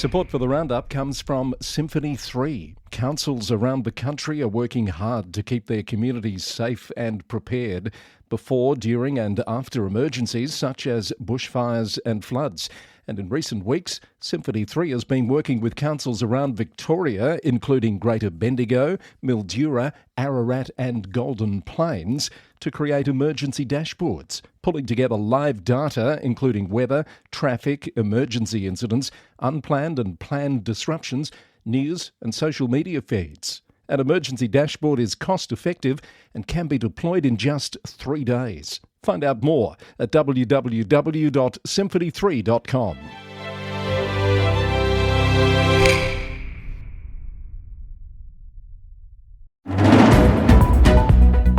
Support for the roundup comes from Symphony 3. Councils around the country are working hard to keep their communities safe and prepared before, during and after emergencies such as bushfires and floods. And in recent weeks, Symphony 3 has been working with councils around Victoria, including Greater Bendigo, Mildura, Ararat and Golden Plains, to create emergency dashboards, pulling together live data including weather, traffic, emergency incidents, unplanned and planned disruptions, news and social media feeds. An emergency dashboard is cost-effective and can be deployed in just 3 days. Find out more at www.symphony3.com.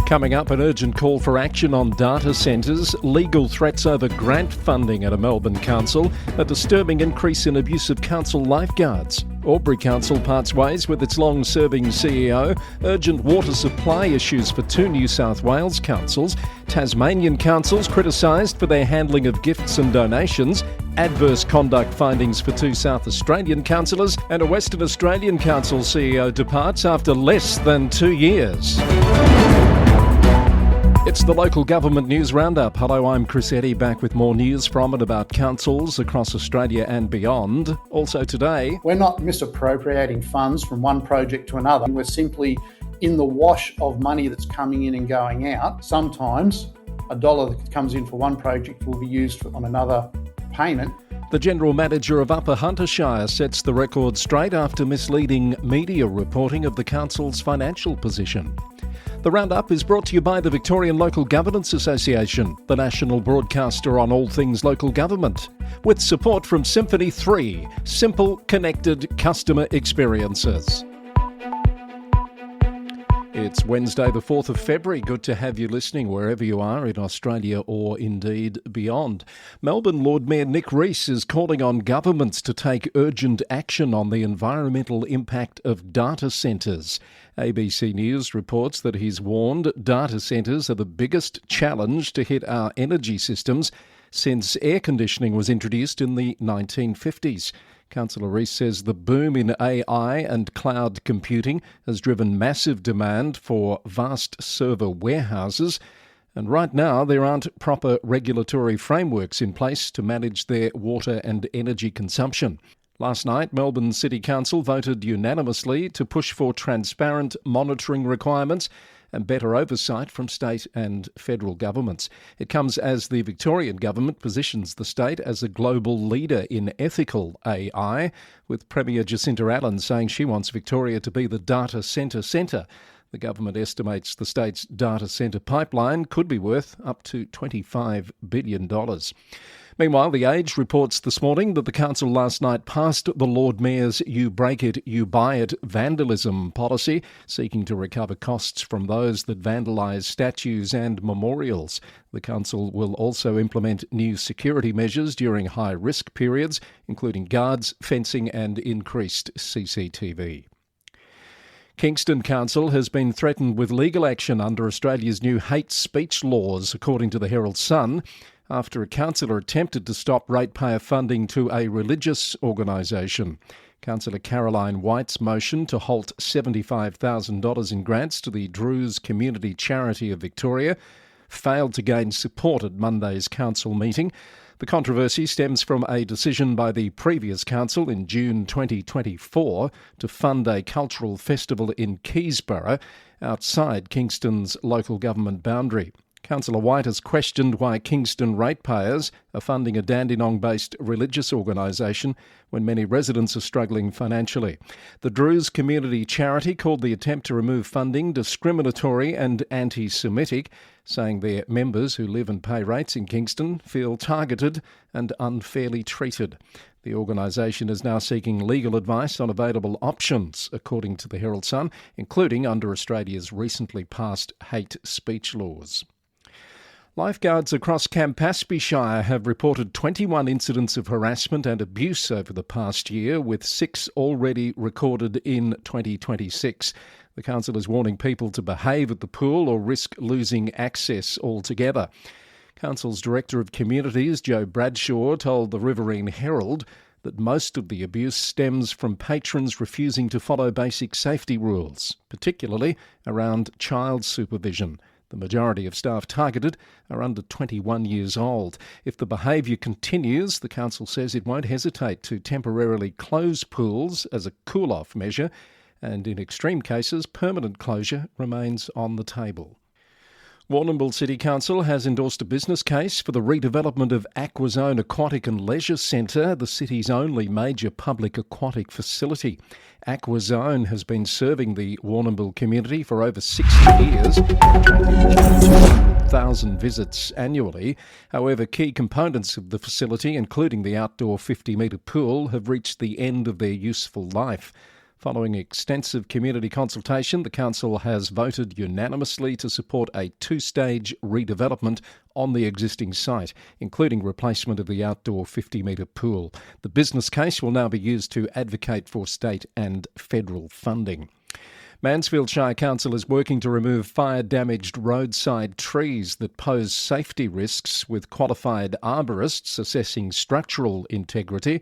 Coming up, an urgent call for action on data centres, legal threats over grant funding at a Melbourne council, a disturbing increase in abuse of council lifeguards. Albury Council parts ways with its long-serving CEO, urgent water supply issues for 2 New South Wales councils, Tasmanian councils criticised for their handling of gifts and donations, adverse conduct findings for 2 South Australian councillors, and a Western Australian council CEO departs after less than 2 years. It's the Local Government News Roundup. Hello, I'm Chris Eddy, back with more news from and about councils across Australia and beyond. Also today, we're not misappropriating funds from one project to another. We're simply in the wash of money that's coming in and going out. Sometimes a dollar that comes in for one project will be used on another payment. The General Manager of Upper Hunter Shire sets the record straight after misleading media reporting of the council's financial position. The Roundup is brought to you by the Victorian Local Governance Association, the national broadcaster on all things local government, with support from Symphony 3, simple, connected customer experiences. It's Wednesday the 4th of February. Good to have you listening wherever you are in Australia or indeed beyond. Melbourne Lord Mayor Nick Rees is calling on governments to take urgent action on the environmental impact of data centres. ABC News reports that he's warned data centres are the biggest challenge to hit our energy systems since air conditioning was introduced in the 1950s. Councillor Rees says the boom in AI and cloud computing has driven massive demand for vast server warehouses, and right now there aren't proper regulatory frameworks in place to manage their water and energy consumption. Last night, Melbourne City Council voted unanimously to push for transparent monitoring requirements and better oversight from state and federal governments. It comes as the Victorian government positions the state as a global leader in ethical AI, with Premier Jacinta Allen saying she wants Victoria to be the data centre. The government estimates the state's data centre pipeline could be worth up to $25 billion. Meanwhile, The Age reports this morning that the council last night passed the Lord Mayor's You Break It, You Buy It vandalism policy, seeking to recover costs from those that vandalise statues and memorials. The council will also implement new security measures during high-risk periods, including guards, fencing and increased CCTV. Kingston Council has been threatened with legal action under Australia's new hate speech laws, according to the Herald Sun, after a councillor attempted to stop ratepayer funding to a religious organisation. Councillor Caroline White's motion to halt $75,000 in grants to the Druze Community Charity of Victoria failed to gain support at Monday's council meeting. The controversy stems from a decision by the previous council in June 2024 to fund a cultural festival in Keysborough outside Kingston's local government boundary. Councillor White has questioned why Kingston ratepayers are funding a Dandenong-based religious organisation when many residents are struggling financially. The Druze Community Charity called the attempt to remove funding discriminatory and anti-Semitic, saying their members who live and pay rates in Kingston feel targeted and unfairly treated. The organisation is now seeking legal advice on available options, according to the Herald Sun, including under Australia's recently passed hate speech laws. Lifeguards across Campaspe Shire have reported 21 incidents of harassment and abuse over the past year, with 6 already recorded in 2026. The council is warning people to behave at the pool or risk losing access altogether. Council's Director of Communities, Joe Bradshaw, told the Riverine Herald that most of the abuse stems from patrons refusing to follow basic safety rules, particularly around child supervision. The majority of staff targeted are under 21 years old. If the behaviour continues, the council says it won't hesitate to temporarily close pools as a cool-off measure, and in extreme cases, permanent closure remains on the table. Warrnambool City Council has endorsed a business case for the redevelopment of Aquazone Aquatic and Leisure Centre, the city's only major public aquatic facility. Aquazone has been serving the Warrnambool community for over 60 years, attracting more than 200,000 visits annually. However, key components of the facility, including the outdoor 50-metre pool, have reached the end of their useful life. Following extensive community consultation, the council has voted unanimously to support a two-stage redevelopment on the existing site, including replacement of the outdoor 50-metre pool. The business case will now be used to advocate for state and federal funding. Mansfield Shire Council is working to remove fire-damaged roadside trees that pose safety risks, with qualified arborists assessing structural integrity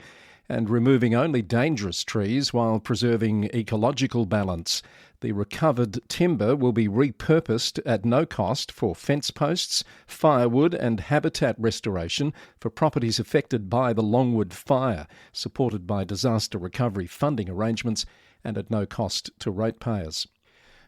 and removing only dangerous trees while preserving ecological balance. The recovered timber will be repurposed at no cost for fence posts, firewood and habitat restoration for properties affected by the Longwood fire, supported by disaster recovery funding arrangements and at no cost to ratepayers.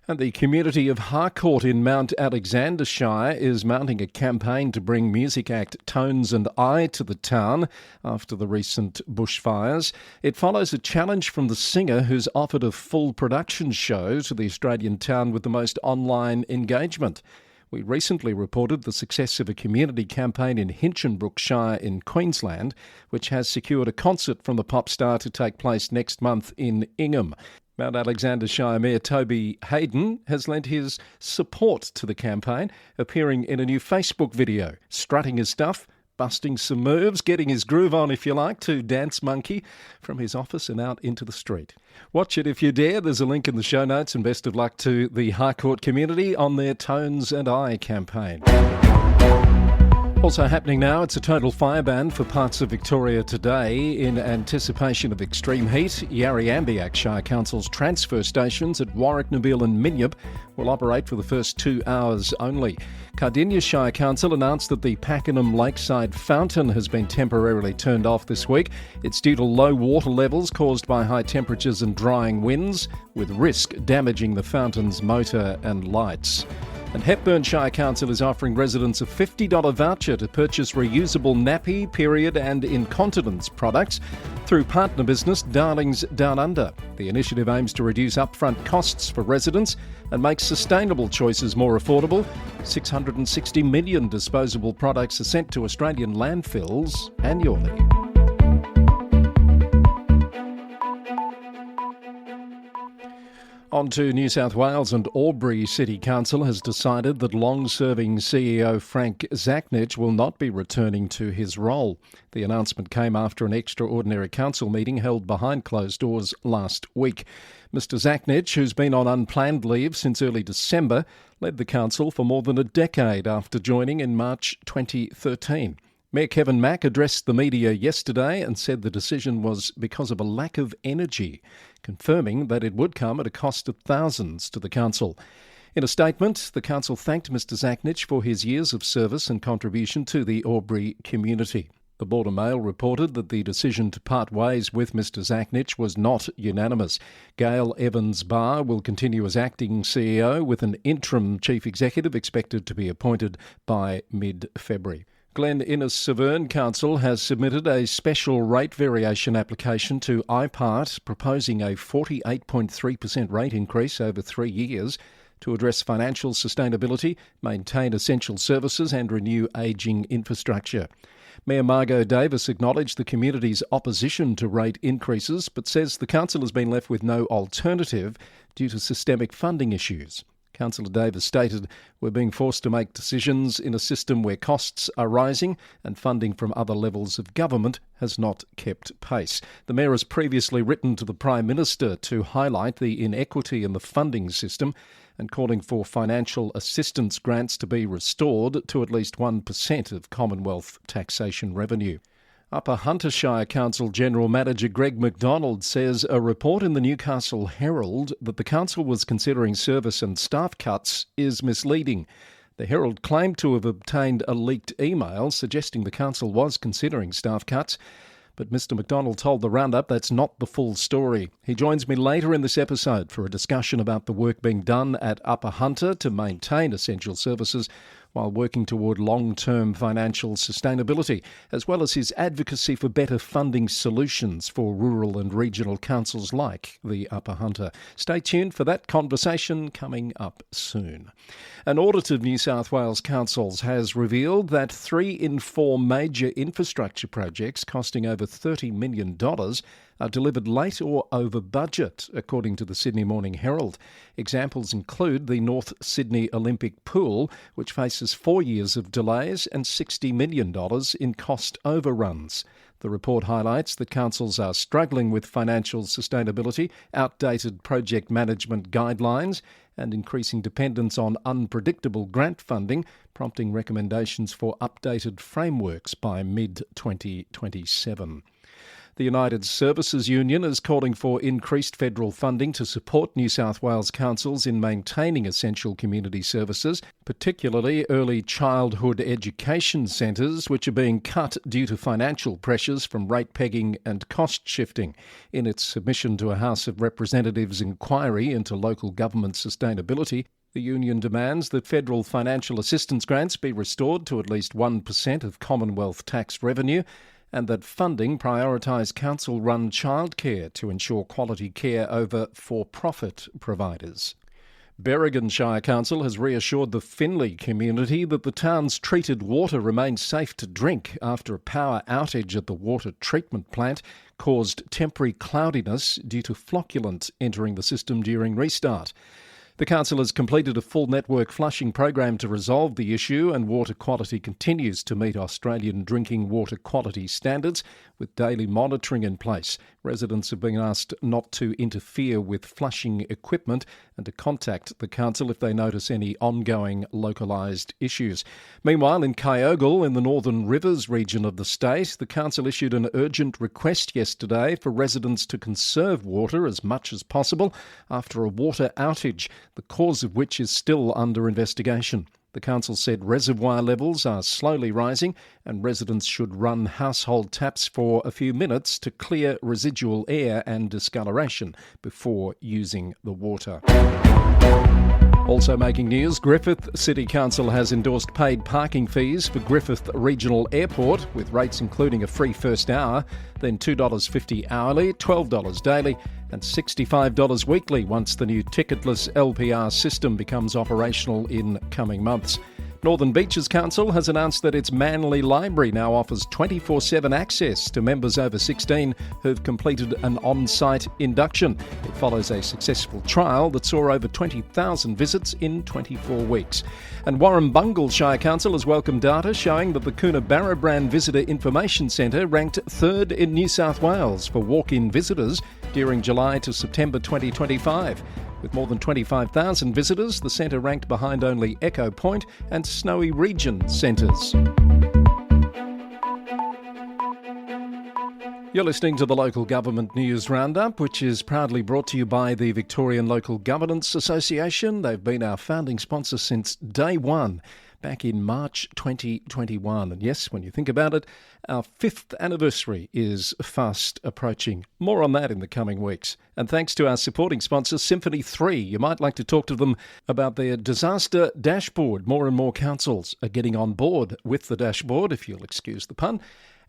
And the community of Harcourt in Mount Alexander Shire is mounting a campaign to bring music act Tones and I to the town after the recent bushfires. It follows a challenge from the singer, who's offered a full production show to the Australian town with the most online engagement. We recently reported the success of a community campaign in Hinchinbrook Shire in Queensland, which has secured a concert from the pop star to take place next month in Ingham. Mount Alexander Shire Mayor Toby Hayden has lent his support to the campaign, appearing in a new Facebook video, strutting his stuff, busting some moves, getting his groove on, if you like, to Dance Monkey from his office and out into the street. Watch it if you dare. There's a link in the show notes, and best of luck to the Harcourt community on their Tones and I campaign. Also happening now, it's a total fire ban for parts of Victoria today in anticipation of extreme heat. Yarriambiack Shire Council's transfer stations at Warwick, Nabil and Minyip will operate for the first 2 hours only. Cardinia Shire Council announced that the Pakenham Lakeside Fountain has been temporarily turned off this week. It's due to low water levels caused by high temperatures and drying winds, with risk damaging the fountain's motor and lights. And Hepburn Shire Council is offering residents a $50 voucher to purchase reusable nappy, period and incontinence products through partner business Darlings Down Under. The initiative aims to reduce upfront costs for residents and make sustainable choices more affordable. 660 million disposable products are sent to Australian landfills annually. On to New South Wales, and Albury City Council has decided that long-serving CEO Frank Zachnich will not be returning to his role. The announcement came after an extraordinary council meeting held behind closed doors last week. Mr Zachnich, who's been on unplanned leave since early December, led the council for more than a decade after joining in March 2013. Mayor Kevin Mack addressed the media yesterday and said the decision was because of a lack of energy, confirming that it would come at a cost of thousands to the council. In a statement, the council thanked Mr Zachnich for his years of service and contribution to the Albury community. The Border Mail reported that the decision to part ways with Mr Zachnich was not unanimous. Gail Evans-Barr will continue as acting CEO, with an interim chief executive expected to be appointed by mid-February. Glen Innes Severn Council has submitted a special rate variation application to IPART, proposing a 48.3% rate increase over 3 years to address financial sustainability, maintain essential services and renew ageing infrastructure. Mayor Margot Davis acknowledged the community's opposition to rate increases, but says the council has been left with no alternative due to systemic funding issues. Councillor Davis stated, "We're being forced to make decisions in a system where costs are rising and funding from other levels of government has not kept pace." The Mayor has previously written to the Prime Minister to highlight the inequity in the funding system and calling for financial assistance grants to be restored to at least 1% of Commonwealth taxation revenue. Upper Hunter Shire Council General Manager Greg McDonald says a report in the Newcastle Herald that the council was considering service and staff cuts is misleading. The Herald claimed to have obtained a leaked email suggesting the council was considering staff cuts, but Mr McDonald told the Roundup that's not the full story. He joins me later in this episode for a discussion about the work being done at Upper Hunter to maintain essential services while working toward long-term financial sustainability, as well as his advocacy for better funding solutions for rural and regional councils like the Upper Hunter. Stay tuned for that conversation coming up soon. An audit of New South Wales councils has revealed that 3 in 4 major infrastructure projects costing over $30 million are delivered late or over budget, according to the Sydney Morning Herald. Examples include the North Sydney Olympic Pool, which faces 4 years of delays and $60 million in cost overruns. The report highlights that councils are struggling with financial sustainability, outdated project management guidelines, and increasing dependence on unpredictable grant funding, prompting recommendations for updated frameworks by mid-2027. The United Services Union is calling for increased federal funding to support New South Wales councils in maintaining essential community services, particularly early childhood education centres, which are being cut due to financial pressures from rate pegging and cost shifting. In its submission to a House of Representatives inquiry into local government sustainability, the union demands that federal financial assistance grants be restored to at least 1% of Commonwealth tax revenue, and that funding prioritise council-run childcare to ensure quality care over for-profit providers. Berrigan Shire Council has reassured the Finley community that the town's treated water remains safe to drink after a power outage at the water treatment plant caused temporary cloudiness due to flocculant entering the system during restart. The council has completed a full network flushing program to resolve the issue, and water quality continues to meet Australian drinking water quality standards with daily monitoring in place. Residents have been asked not to interfere with flushing equipment and to contact the council if they notice any ongoing localised issues. Meanwhile, in Kyogle, in the Northern Rivers region of the state, the council issued an urgent request yesterday for residents to conserve water as much as possible after a water outage, the cause of which is still under investigation. The council said reservoir levels are slowly rising and residents should run household taps for a few minutes to clear residual air and discoloration before using the water. Also making news, Griffith City Council has endorsed paid parking fees for Griffith Regional Airport, with rates including a free first hour, then $2.50 hourly, $12 daily and $65 weekly once the new ticketless LPR system becomes operational in coming months. Northern Beaches Council has announced that its Manly Library now offers 24/7 access to members over 16 who've completed an on-site induction. It follows a successful trial that saw over 20,000 visits in 24 weeks. And Warrumbungle Shire Council has welcomed data showing that the Coonabarabran Visitor Information Centre ranked 3rd in New South Wales for walk-in visitors during July to September 2025. With more than 25,000 visitors, the centre ranked behind only Echo Point and Snowy Region centres. You're listening to the Local Government News Roundup, which is proudly brought to you by the Victorian Local Governance Association. They've been our founding sponsor since day one, back in March 2021. And yes, when you think about it, our 5th anniversary is fast approaching. More on that in the coming weeks. And thanks to our supporting sponsor, Symphony 3. You might like to talk to them about their disaster dashboard. More and more councils are getting on board with the dashboard, if you'll excuse the pun.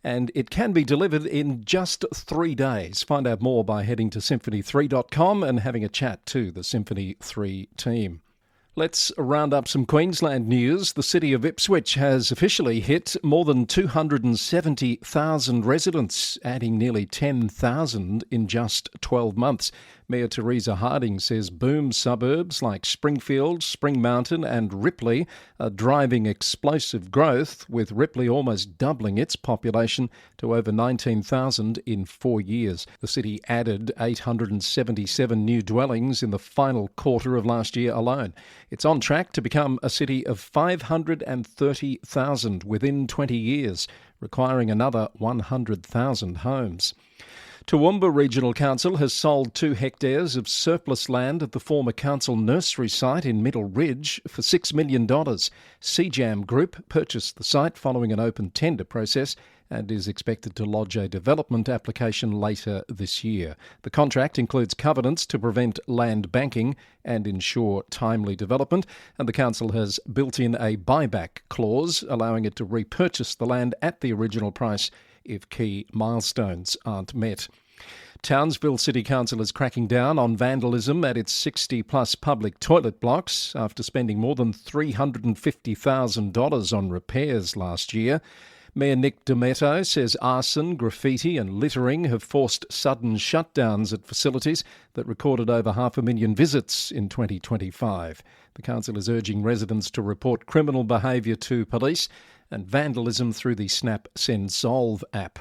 And it can be delivered in just 3 days. Find out more by heading to symphony3.com and having a chat to the Symphony 3 team. Let's round up some Queensland news. The city of Ipswich has officially hit more than 270,000 residents, adding nearly 10,000 in just 12 months. Mayor Teresa Harding says boom suburbs like Springfield, Spring Mountain and Ripley are driving explosive growth, with Ripley almost doubling its population to over 19,000 in 4 years. The city added 877 new dwellings in the final quarter of last year alone. It's on track to become a city of 530,000 within 20 years, requiring another 100,000 homes. Toowoomba Regional Council has sold 2 hectares of surplus land at the former council nursery site in Middle Ridge for $6 million. CJAM Group purchased the site following an open tender process and is expected to lodge a development application later this year. The contract includes covenants to prevent land banking and ensure timely development, and the council has built in a buyback clause allowing it to repurchase the land at the original price if key milestones aren't met. Townsville City Council is cracking down on vandalism at its 60-plus public toilet blocks after spending more than $350,000 on repairs last year. Mayor Nick Demetto says arson, graffiti and littering have forced sudden shutdowns at facilities that recorded over 500,000 visits in 2025. The council is urging residents to report criminal behaviour to police and vandalism through the Snap Send Solve app.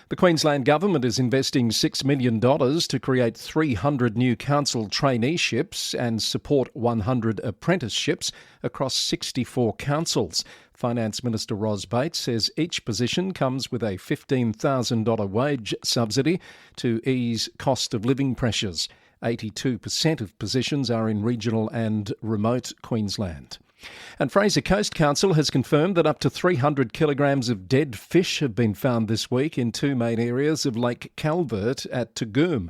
The Queensland Government is investing $6 million to create 300 new council traineeships and support 100 apprenticeships across 64 councils. Finance Minister Ros Bates says each position comes with a $15,000 wage subsidy to ease cost of living pressures. 82% of positions are in regional and remote Queensland. And Fraser Coast Council has confirmed that up to 300 kilograms of dead fish have been found this week in 2 main areas of Lake Calvert at Tagoom.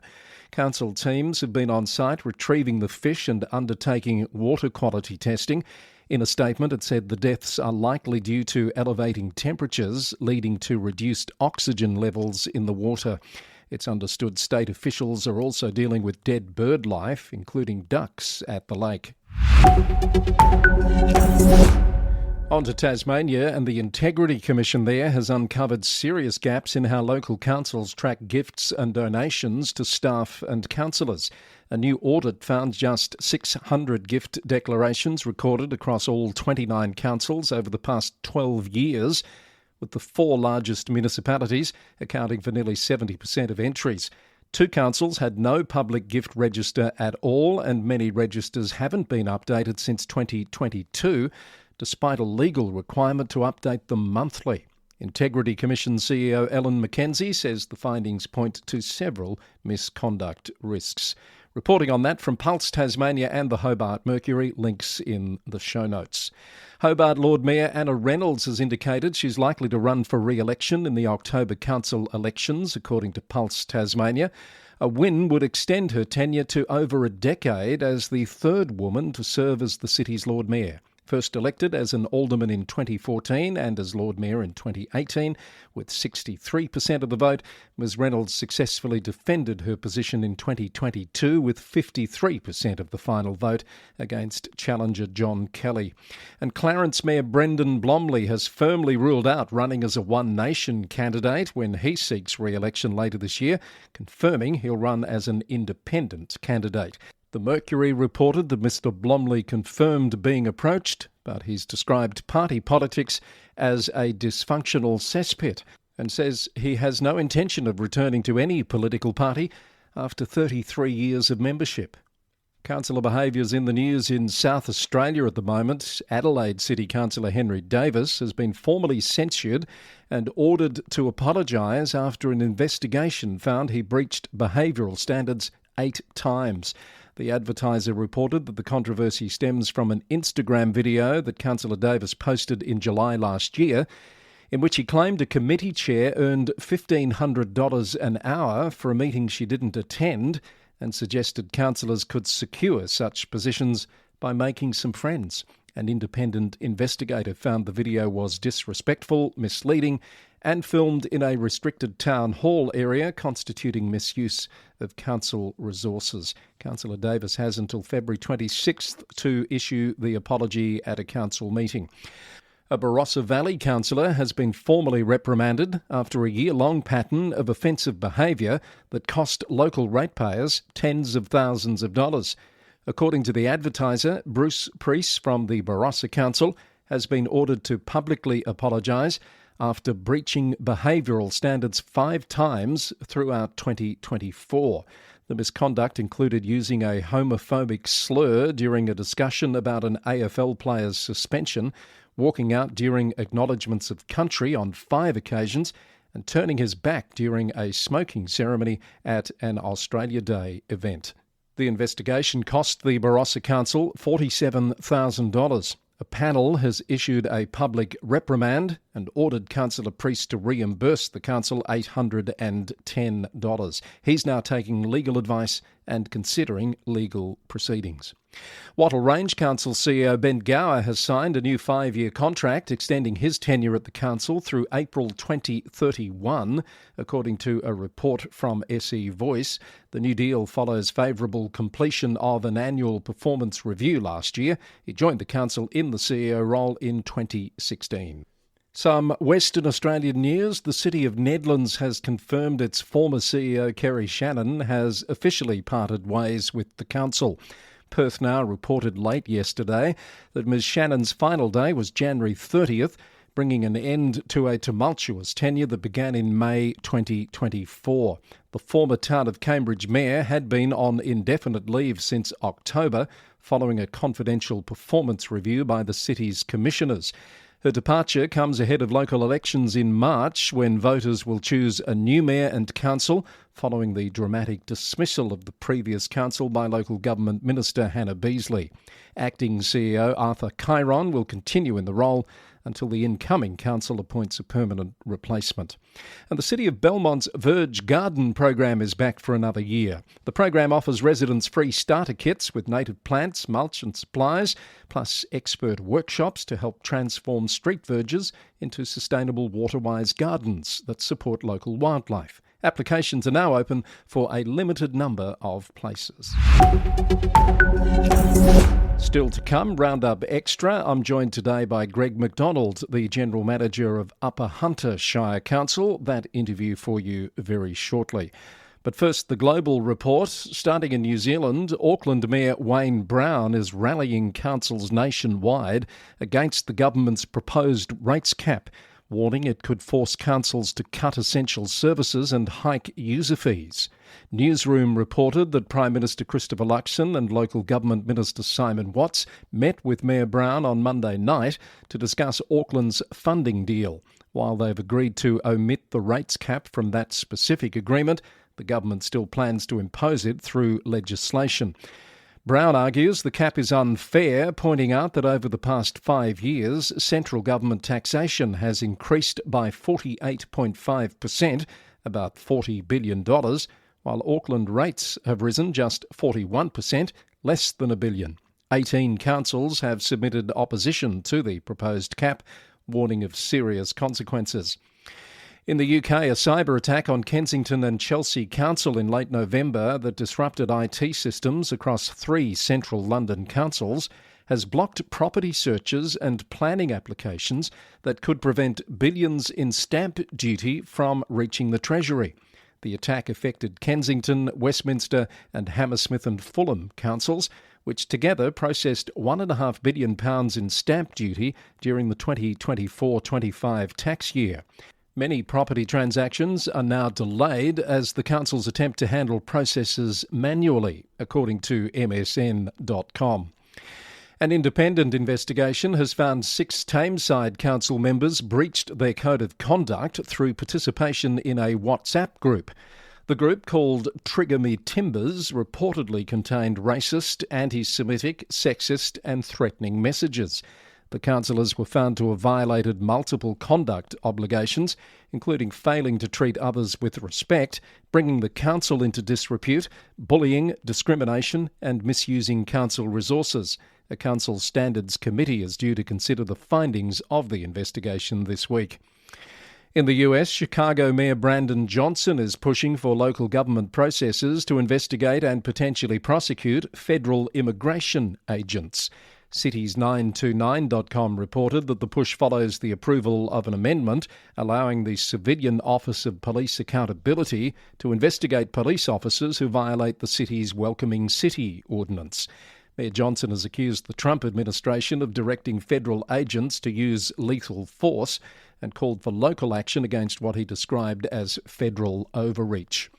Council teams have been on site retrieving the fish and undertaking water quality testing. In a statement, it said the deaths are likely due to elevating temperatures, leading to reduced oxygen levels in the water. It's understood state officials are also dealing with dead bird life, including ducks, at the lake. On to Tasmania, and the Integrity Commission there has uncovered serious gaps in how local councils track gifts and donations to staff and councillors. A new audit found just 600 gift declarations recorded across all 29 councils over the past 12 years, with the 4 largest municipalities accounting for nearly 70% of entries. 2 councils had no public gift register at all, and many registers haven't been updated since 2022, despite a legal requirement to update them monthly. Integrity Commission CEO Ellen McKenzie says the findings point to several misconduct risks. Reporting on that from Pulse Tasmania and the Hobart Mercury, links in the show notes. Hobart Lord Mayor Anna Reynolds has indicated she's likely to run for re-election in the October council elections, according to Pulse Tasmania. A win would extend her tenure to over a decade as the 3rd woman to serve as the city's Lord Mayor. First elected as an alderman in 2014 and as Lord Mayor in 2018, with 63% of the vote, Ms Reynolds successfully defended her position in 2022 with 53% of the final vote against challenger John Kelly. And Clarence Mayor Brendan Blomley has firmly ruled out running as a One Nation candidate when he seeks re-election later this year, confirming he'll run as an independent candidate. The Mercury reported that Mr Blomley confirmed being approached, but he's described party politics as a dysfunctional cesspit and says he has no intention of returning to any political party after 33 years of membership. Councillor behaviour's in the news in South Australia at the moment. Adelaide City Councillor Henry Davis has been formally censured and ordered to apologise after an investigation found he breached behavioural standards 8 times. The Advertiser reported that the controversy stems from an Instagram video that Councillor Davis posted in July last year, in which he claimed a committee chair earned $1,500 an hour for a meeting she didn't attend, and suggested councillors could secure such positions by making some friends. An independent investigator found the video was disrespectful, misleading, and filmed in a restricted town hall area, constituting misuse of council resources. Councillor Davis has until February 26th to issue the apology at a council meeting. A Barossa Valley councillor has been formally reprimanded after a year-long pattern of offensive behaviour that cost local ratepayers tens of thousands of dollars. According to the Advertiser, Bruce Priest from the Barossa Council has been ordered to publicly apologise after breaching behavioural standards 5 times throughout 2024. The misconduct included using a homophobic slur during a discussion about an AFL player's suspension, walking out during acknowledgements of country on 5 occasions, and turning his back during a smoking ceremony at an Australia Day event. The investigation cost the Barossa Council $47,000. A panel has issued a public reprimand and ordered Councillor Priest to reimburse the council $810. He's now taking legal advice and considering legal proceedings. Wattle Range Council CEO Ben Gower has signed a new 5-year contract extending his tenure at the council through April 2031, according to a report from SE Voice. The new deal follows favourable completion of an annual performance review last year. He joined the council in the CEO role in 2016. Some Western Australian news. The City of Nedlands has confirmed its former CEO Kerry Shannon has officially parted ways with the council. Perth Now reported late yesterday that Ms Shannon's final day was January 30th, bringing an end to a tumultuous tenure that began in May 2024. The former Town of Cambridge Mayor had been on indefinite leave since October, following a confidential performance review by the city's commissioners. Her departure comes ahead of local elections in March, when voters will choose a new mayor and council, following the dramatic dismissal of the previous council by Local Government Minister Hannah Beazley. Acting CEO Arthur Chiron will continue in the role until the incoming council appoints a permanent replacement. And the City of Belmont's Verge Garden program is back for another year. The program offers residents free starter kits with native plants, mulch and supplies, plus expert workshops to help transform street verges into sustainable water-wise gardens that support local wildlife. Applications are now open for a limited number of places. Still to come, Roundup Extra. I'm joined today by Greg McDonald, the General Manager of Upper Hunter Shire Council. That interview for you very shortly. But first, the global report. Starting in New Zealand, Auckland Mayor Wayne Brown is rallying councils nationwide against the government's proposed rates cap, warning it could force councils to cut essential services and hike user fees. Newsroom reported that Prime Minister Christopher Luxon and Local Government Minister Simon Watts met with Mayor Brown on Monday night to discuss Auckland's funding deal. While they've agreed to omit the rates cap from that specific agreement, the government still plans to impose it through legislation. Brown argues the cap is unfair, pointing out that over the past 5 years, central government taxation has increased by 48.5%, about $40 billion, while Auckland rates have risen just 41%, less than $1 billion. 18 councils have submitted opposition to the proposed cap, warning of serious consequences. In the UK, a cyber attack on Kensington and Chelsea Council in late November that disrupted IT systems across 3 central London councils has blocked property searches and planning applications that could prevent billions in stamp duty from reaching the Treasury. The attack affected Kensington, Westminster and Hammersmith and Fulham councils, which together processed £1.5 billion in stamp duty during the 2024-25 tax year. Many property transactions are now delayed as the councils attempt to handle processes manually, according to MSN.com. An independent investigation has found 6 Tameside council members breached their code of conduct through participation in a WhatsApp group. The group, called Trigger Me Timbers, reportedly contained racist, anti-Semitic, sexist and threatening messages. The councillors were found to have violated multiple conduct obligations, including failing to treat others with respect, bringing the council into disrepute, bullying, discrimination and misusing council resources. A council standards committee is due to consider the findings of the investigation this week. In the US, Chicago Mayor Brandon Johnson is pushing for local government processes to investigate and potentially prosecute federal immigration agents. Cities929.com reported that the push follows the approval of an amendment allowing the Civilian Office of Police Accountability to investigate police officers who violate the city's Welcoming City ordinance. Mayor Johnson has accused the Trump administration of directing federal agents to use lethal force and called for local action against what he described as federal overreach.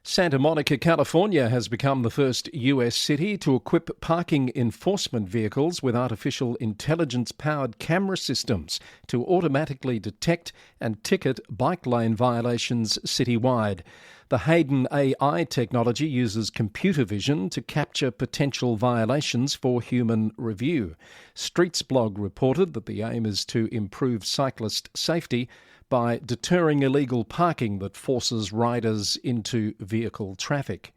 Santa Monica, California has become the first US city to equip parking enforcement vehicles with artificial intelligence-powered camera systems to automatically detect and ticket bike lane violations citywide. The Hayden AI technology uses computer vision to capture potential violations for human review. Streets Blog reported that the aim is to improve cyclist safety by deterring illegal parking that forces riders into vehicle traffic.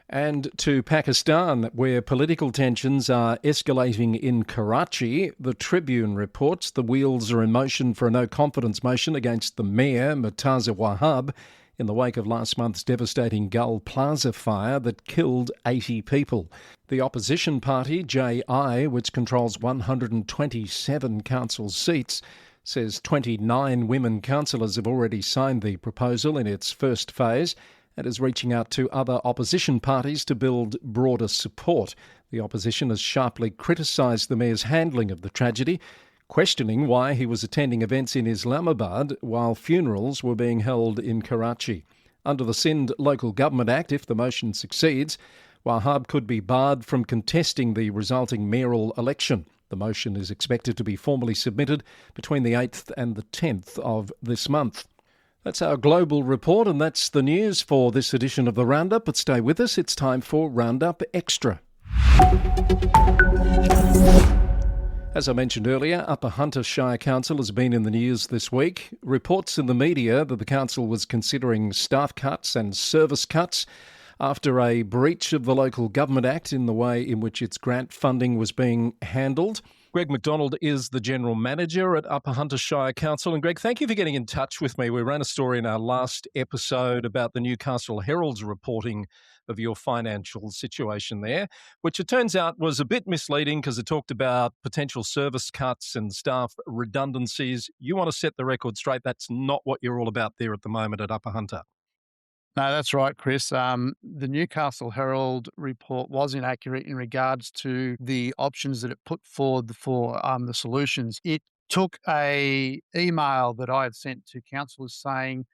And to Pakistan, where political tensions are escalating in Karachi, the Tribune reports the wheels are in motion for a no-confidence motion against the mayor, Murtaza Wahab, in the wake of last month's devastating Gull Plaza fire that killed 80 people. The opposition party, JI, which controls 127 council seats, says 29 women councillors have already signed the proposal in its first phase and is reaching out to other opposition parties to build broader support. The opposition has sharply criticised the mayor's handling of the tragedy, questioning why he was attending events in Islamabad while funerals were being held in Karachi. Under the Sindh Local Government Act, if the motion succeeds, Wahab could be barred from contesting the resulting mayoral election. The motion is expected to be formally submitted between the 8th and the 10th of this month. That's our global report, and that's the news for this edition of the Roundup. But stay with us, it's time for Roundup Extra. As I mentioned earlier, Upper Hunter Shire Council has been in the news this week. Reports in the media that the council was considering staff cuts and service cuts after a breach of the Local Government Act in the way in which its grant funding was being handled. Greg McDonald is the General Manager at Upper Hunter Shire Council. And Greg, thank you for getting in touch with me. We ran a story in our last episode about the Newcastle Herald's reporting of your financial situation there, which it turns out was a bit misleading because it talked about potential service cuts and staff redundancies. You want to set the record straight. That's not what you're all about there at the moment at Upper Hunter. No, that's right, Chris. The Newcastle Herald report was inaccurate in regards to the options that it put forward for the solutions. It took a email that I had sent to councillors saying,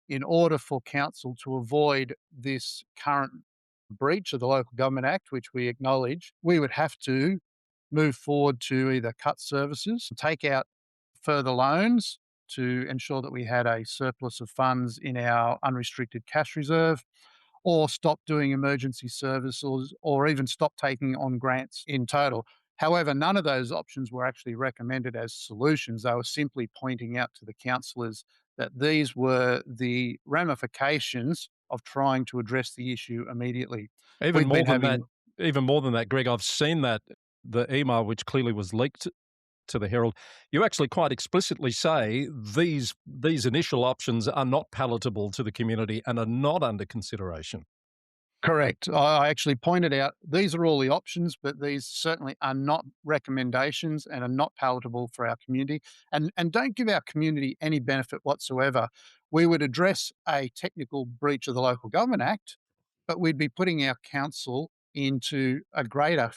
in order for council to avoid this current breach of the Local Government Act, which we acknowledge, we would have to move forward to either cut services, take out further loans to ensure that we had a surplus of funds in our unrestricted cash reserve, or stop doing emergency services, or even stop taking on grants in total. However, none of those options were actually recommended as solutions. They were simply pointing out to the councillors that these were the ramifications of trying to address the issue immediately. Even more than that, Greg, I've seen the email which clearly was leaked to the Herald. You actually quite explicitly say these initial options are not palatable to the community and are not under consideration. Correct. I actually pointed out these are all the options, but these certainly are not recommendations and are not palatable for our community and don't give our community any benefit whatsoever. We would address a technical breach of the Local Government Act, but we'd be putting our council into a greater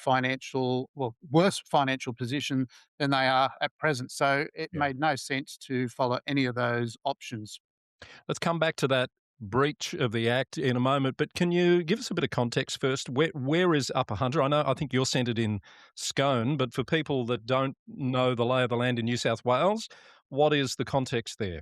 worse financial position than they are at present. So it made no sense to follow any of those options. Let's come back to that breach of the Act in a moment, but can you give us a bit of context first? Where is Upper Hunter? I think you're centred in Scone, but for people that don't know the lay of the land in New South Wales, what is the context there?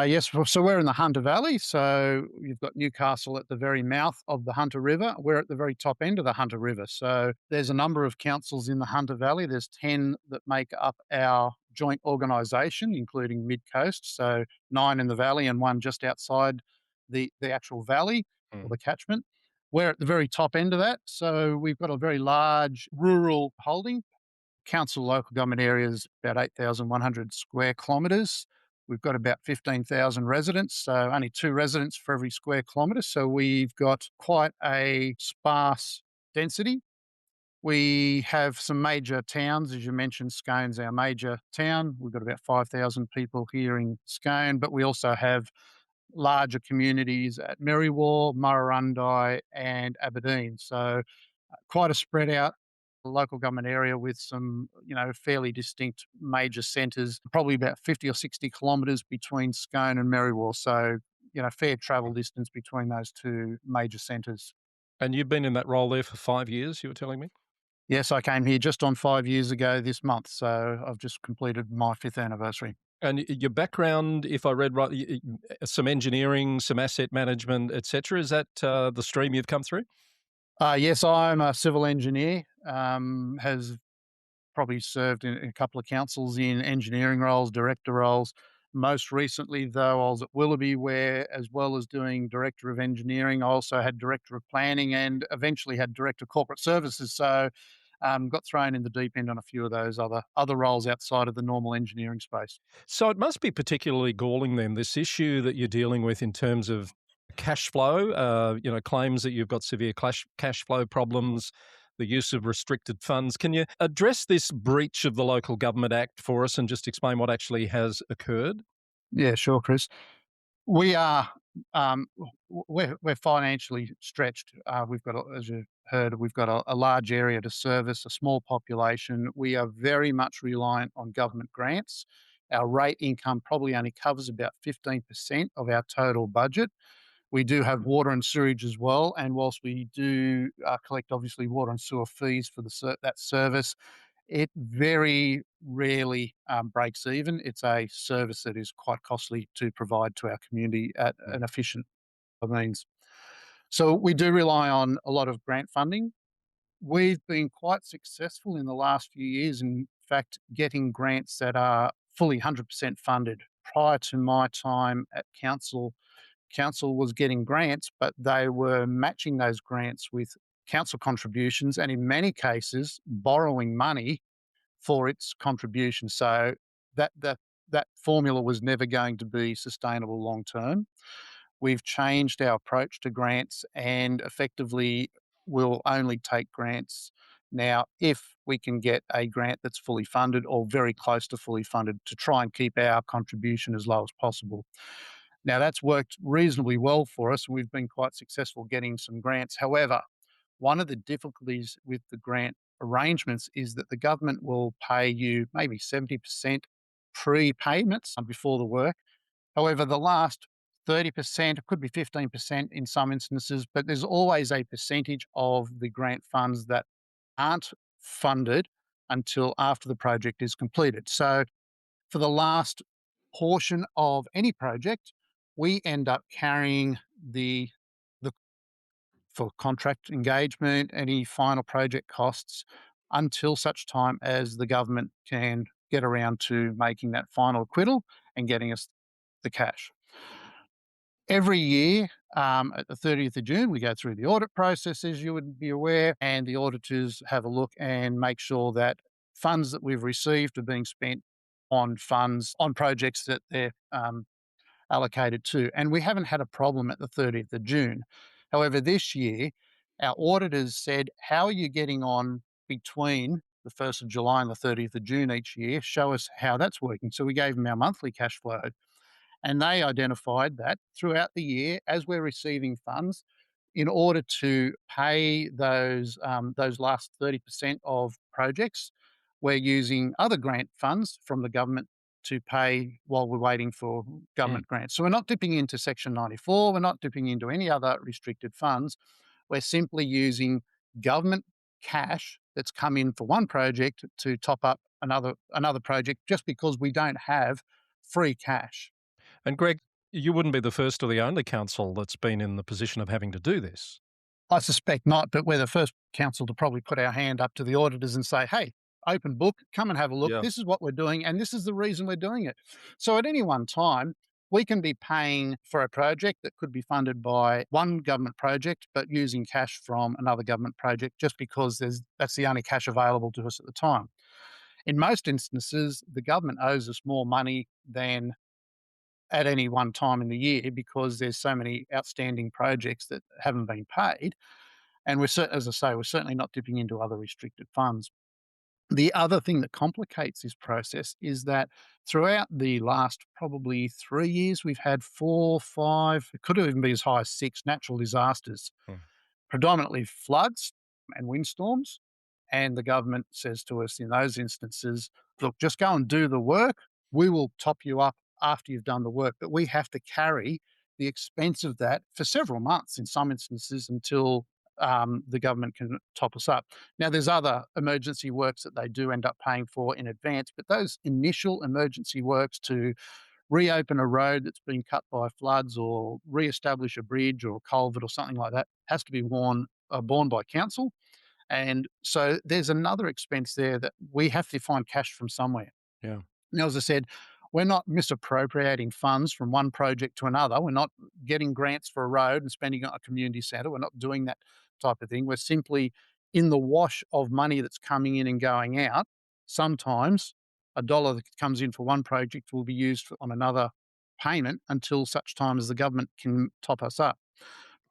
Yes, so we're in the Hunter Valley. So you've got Newcastle at the very mouth of the Hunter River. We're at the very top end of the Hunter River. So there's a number of councils in the Hunter Valley. There's 10 that make up our joint organisation, including Mid Coast. So 9 in the valley and 1 just outside the actual valley or the catchment. We're at the very top end of that. So we've got a very large rural holding. Council local government area is about 8,100 square kilometres. We've got about 15,000 residents, so only 2 residents for every square kilometre. So we've got quite a sparse density. We have some major towns, as you mentioned. Scone's our major town. We've got about 5,000 people here in Scone, but we also have larger communities at Merriwar, Murrurundi and Aberdeen. So quite a spread out local government area with some, fairly distinct major centres, probably about 50 or 60 kilometres between Scone and Merriwar. So, fair travel distance between those two major centres. And you've been in that role there for 5 years, you were telling me? Yes, I came here just on 5 years ago this month. So I've just completed my 5th anniversary. And your background, if I read right, some engineering, some asset management, etc. Is that the stream you've come through? Yes, I'm a civil engineer, has probably served in a couple of councils in engineering roles, director roles. Most recently, though, I was at Willoughby, where, as well as doing director of engineering, I also had director of planning and eventually had director of corporate services. So, got thrown in the deep end on a few of those other roles outside of the normal engineering space. So it must be particularly galling then, this issue that you're dealing with in terms of cash flow, claims that you've got severe cash flow problems, the use of restricted funds. Can you address this breach of the Local Government Act for us and just explain what actually has occurred? Yeah, sure, Chris. We are we're financially stretched. We've got, as you heard, we've got a large area to service, a small population. We are very much reliant on government grants. Our rate income probably only covers about 15% of our total budget. We do have water and sewage as well, and whilst we do collect obviously water and sewer fees for that service, it very rarely breaks even. It's a service that is quite costly to provide to our community at an efficient means. So we do rely on a lot of grant funding. We've been quite successful in the last few years, in fact, getting grants that are fully 100% funded. Prior to my time at council was getting grants, but they were matching those grants with council contributions and in many cases borrowing money for its contribution. So that that that formula was never going to be sustainable long term. We've changed our approach to grants and effectively will only take grants now if we can get a grant that's fully funded or very close to fully funded to try and keep our contribution as low as possible. Now, that's worked reasonably well for us. We've been quite successful getting some grants. However, one of the difficulties with the grant arrangements is that the government will pay you maybe 70% pre-payments before the work. However, the last 30%, it could be 15% in some instances, but there's always a percentage of the grant funds that aren't funded until after the project is completed. So for the last portion of any project, we end up carrying the for contract engagement, any final project costs until such time as the government can get around to making that final acquittal and getting us the cash. Every year, at the 30th of June, we go through the audit process, as you would be aware, and the auditors have a look and make sure that funds that we've received are being spent on projects that they're allocated to. And we haven't had a problem at the 30th of June. However, this year, our auditors said, how are you getting on between the 1st of July and the 30th of June each year? Show us how that's working. So we gave them our monthly cash flow. And they identified that throughout the year, as we're receiving funds, in order to pay those last 30% of projects, we're using other grant funds from the government to pay while we're waiting for government grants. So we're not dipping into Section 94, we're not dipping into any other restricted funds. We're simply using government cash that's come in for one project to top up another project just because we don't have free cash. And Greg, you wouldn't be the first or the only council that's been in the position of having to do this. I suspect not, but we're the first council to probably put our hand up to the auditors and say, hey, open book, come and have a look. Yeah. This is what we're doing, and this is the reason we're doing it. So at any one time, we can be paying for a project that could be funded by one government project, but using cash from another government project just because that's the only cash available to us at the time. In most instances, the government owes us more money than at any one time in the year because there's so many outstanding projects that haven't been paid. And as I say, we're certainly not dipping into other restricted funds. The other thing that complicates this process is that throughout the last probably 3 years, we've had 4, 5, it could even be as high as 6 natural disasters, Mm. predominantly floods and windstorms. And the government says to us in those instances, look, just go and do the work. We will top you up after you've done the work. But we have to carry the expense of that for several months in some instances until the government can top us up. Now, there's other emergency works that they do end up paying for in advance, but those initial emergency works to reopen a road that's been cut by floods or re-establish a bridge or a culvert or something like that has to be borne by council. And so there's another expense there that we have to find cash from somewhere. Yeah. Now, as I said, we're not misappropriating funds from one project to another. We're not getting grants for a road and spending it on a community centre. We're not doing that type of thing. We're simply in the wash of money that's coming in and going out. Sometimes a dollar that comes in for one project will be used on another payment until such time as the government can top us up.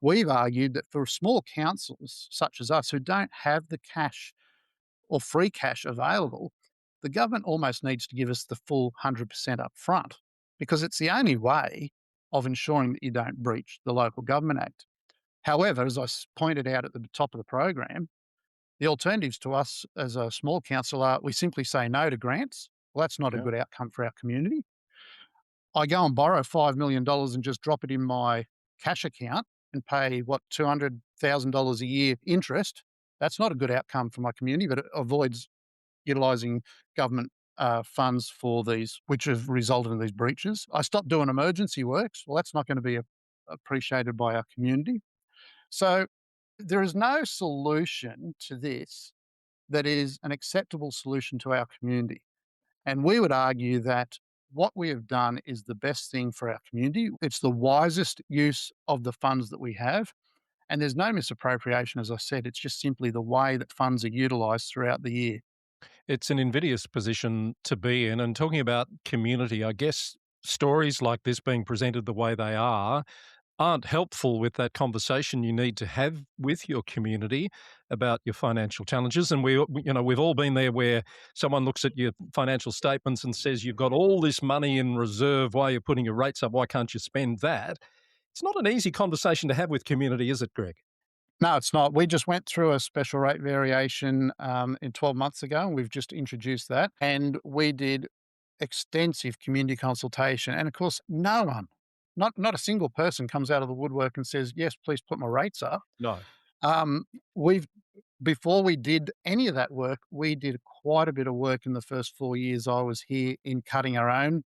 We've argued that for small councils such as us who don't have the cash or free cash available, the government almost needs to give us the full 100% up front because it's the only way of ensuring that you don't breach the Local Government Act. However, as I pointed out at the top of the program, the alternatives to us as a small council are we simply say no to grants. Well, that's not a Yeah. good outcome for our community. I go and borrow $5 million and just drop it in my cash account and pay, $200,000 a year interest. That's not a good outcome for my community, but it avoids utilising government funds for these, which have resulted in these breaches. I stopped doing emergency works. Well, that's not going to be appreciated by our community. So there is no solution to this that is an acceptable solution to our community. And we would argue that what we have done is the best thing for our community. It's the wisest use of the funds that we have. And there's no misappropriation, as I said. It's just simply the way that funds are utilised throughout the year. It's an invidious position to be in. And talking about community, I guess stories like this being presented the way they aren't helpful with that conversation you need to have with your community about your financial challenges. And we've all been there where someone looks at your financial statements and says, you've got all this money in reserve. Why are you putting your rates up? Why can't you spend that? It's not an easy conversation to have with community, is it, Greg? No, it's not. We just went through a special rate variation in 12 months ago, and we've just introduced that. And we did extensive community consultation. And of course, no one, not a single person comes out of the woodwork and says, yes, please put my rates up. No. Um, we've Before we did any of that work, we did quite a bit of work in the first 4 years I was here in cutting our own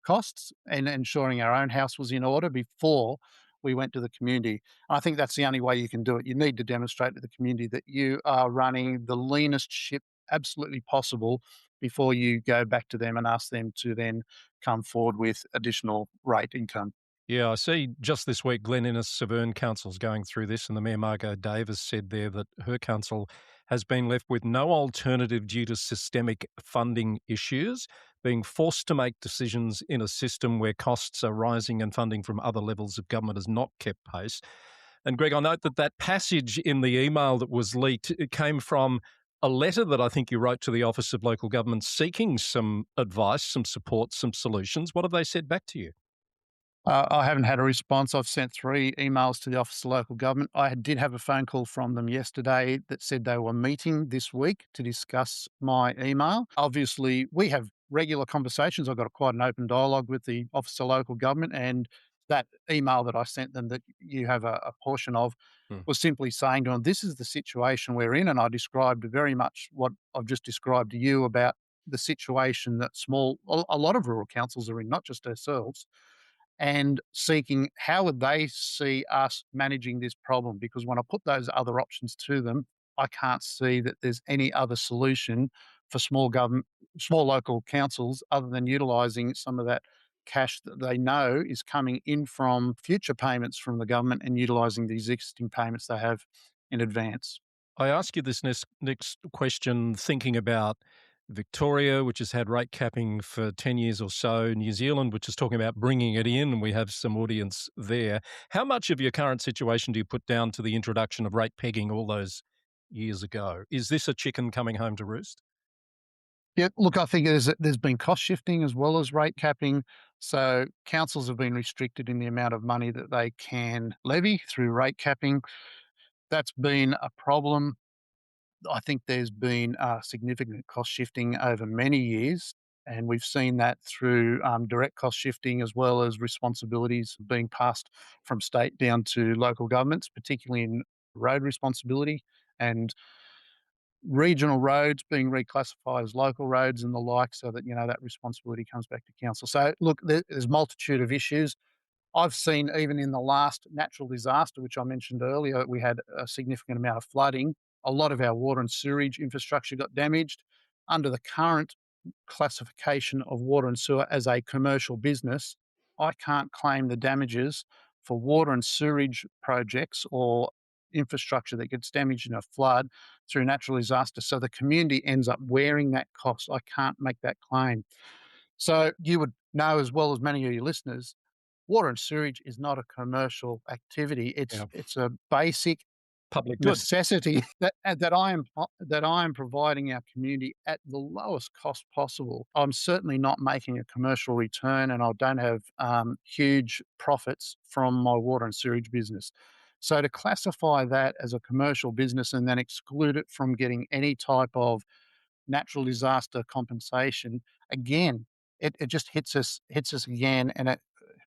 costs and ensuring our own house was in order before we went to the community. I think that's the only way you can do it. You need to demonstrate to the community that you are running the leanest ship absolutely possible before you go back to them and ask them to then come forward with additional rate income. Yeah, I see just this week Glen Innes Severn Council's going through this, and the Mayor Margot Davis said there that her council has been left with no alternative due to systemic funding issues, being forced to make decisions in a system where costs are rising and funding from other levels of government has not kept pace. And Greg, I note that that passage in the email that was leaked, it came from a letter that I think you wrote to the Office of Local Government seeking some advice, some support, some solutions. What have they said back to you? I haven't had a response. I've sent 3 emails to the Office of Local Government. I did have a phone call from them yesterday that said they were meeting this week to discuss my email. Obviously, we have regular conversations. I've got quite an open dialogue with the Office of Local Government, and that email that I sent them that you have a portion of was simply saying to them, this is the situation we're in, and I described very much what I've just described to you about the situation that a lot of rural councils are in, not just ourselves, and seeking how would they see us managing this problem? Because when I put those other options to them, I can't see that there's any other solution for small local councils other than utilising some of that cash that they know is coming in from future payments from the government and utilising the existing payments they have in advance. I ask you this next question thinking about Victoria, which has had rate capping for 10 years or so, New Zealand, which is talking about bringing it in, and we have some audience there. How much of your current situation do you put down to the introduction of rate pegging all those years ago? Is this a chicken coming home to roost? Yeah, look, I think there's been cost shifting as well as rate capping. So councils have been restricted in the amount of money that they can levy through rate capping. That's been a problem. I think there's been significant cost shifting over many years, and we've seen that through direct cost shifting as well as responsibilities being passed from state down to local governments, particularly in road responsibility and regional roads being reclassified as local roads and the like, so that that responsibility comes back to council. So look, there's multitude of issues. I've seen even in the last natural disaster, which I mentioned earlier, we had a significant amount of flooding. A lot of our water and sewerage infrastructure got damaged. Under the current classification of water and sewer as a commercial business, I can't claim the damages for water and sewerage projects or infrastructure that gets damaged in a flood through natural disaster. So the community ends up wearing that cost. I can't make that claim. So you would know as well as many of your listeners, water and sewerage is not a commercial activity. Yeah. It's a basic Public good. necessity that I am providing our community at the lowest cost possible. I'm certainly not making a commercial return, and I don't have huge profits from my water and sewerage business. So to classify that as a commercial business and then exclude it from getting any type of natural disaster compensation, again, it just hits us again, and it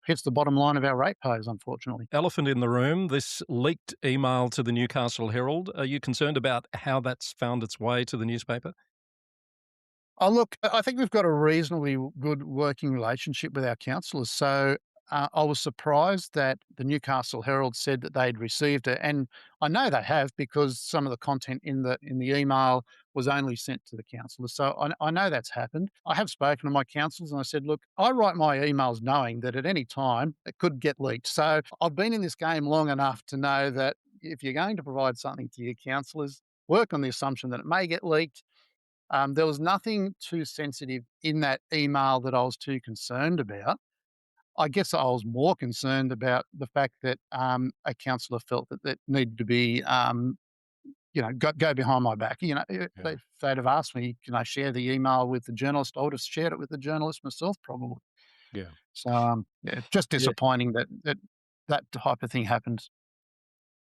hits the bottom line of our ratepayers, unfortunately. Elephant in the room, this leaked email to the Newcastle Herald. Are you concerned about how that's found its way to the newspaper? Oh, look, I think we've got a reasonably good working relationship with our councillors. So I was surprised that the Newcastle Herald said that they'd received it, and I know they have because some of the content in the email was only sent to the councillors. So I know that's happened. I have spoken to my councillors and I said, look, I write my emails knowing that at any time it could get leaked. So I've been in this game long enough to know that if you're going to provide something to your councillors, work on the assumption that it may get leaked. There was nothing too sensitive in that email that I was too concerned about. I guess I was more concerned about the fact that a councillor felt that needed to be, go behind my back. If they'd have asked me, can I share the email with the journalist, I would have shared it with the journalist myself, probably. Yeah. So, just disappointing that type of thing happens.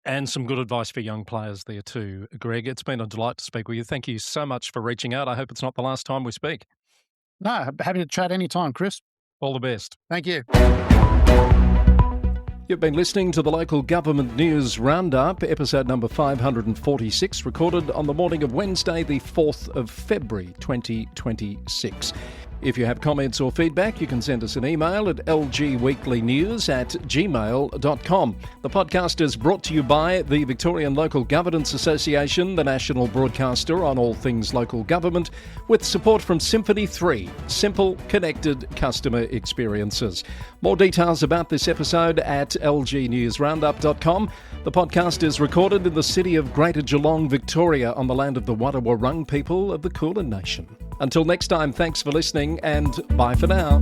And some good advice for young players there too, Greg. It's been a delight to speak with you. Thank you so much for reaching out. I hope it's not the last time we speak. No, happy to chat anytime, Chris. All the best. Thank you. You've been listening to the Local Government News Roundup, episode number 546, recorded on the morning of Wednesday, the 4th of February, 2026. If you have comments or feedback, you can send us an email at lgweeklynews@gmail.com. The podcast is brought to you by the Victorian Local Governance Association, the national broadcaster on all things local government, with support from Symphony 3, simple, connected customer experiences. More details about this episode at lgnewsroundup.com. The podcast is recorded in the city of Greater Geelong, Victoria, on the land of the Wadawurrung people of the Kulin Nation. Until next time, thanks for listening and bye for now.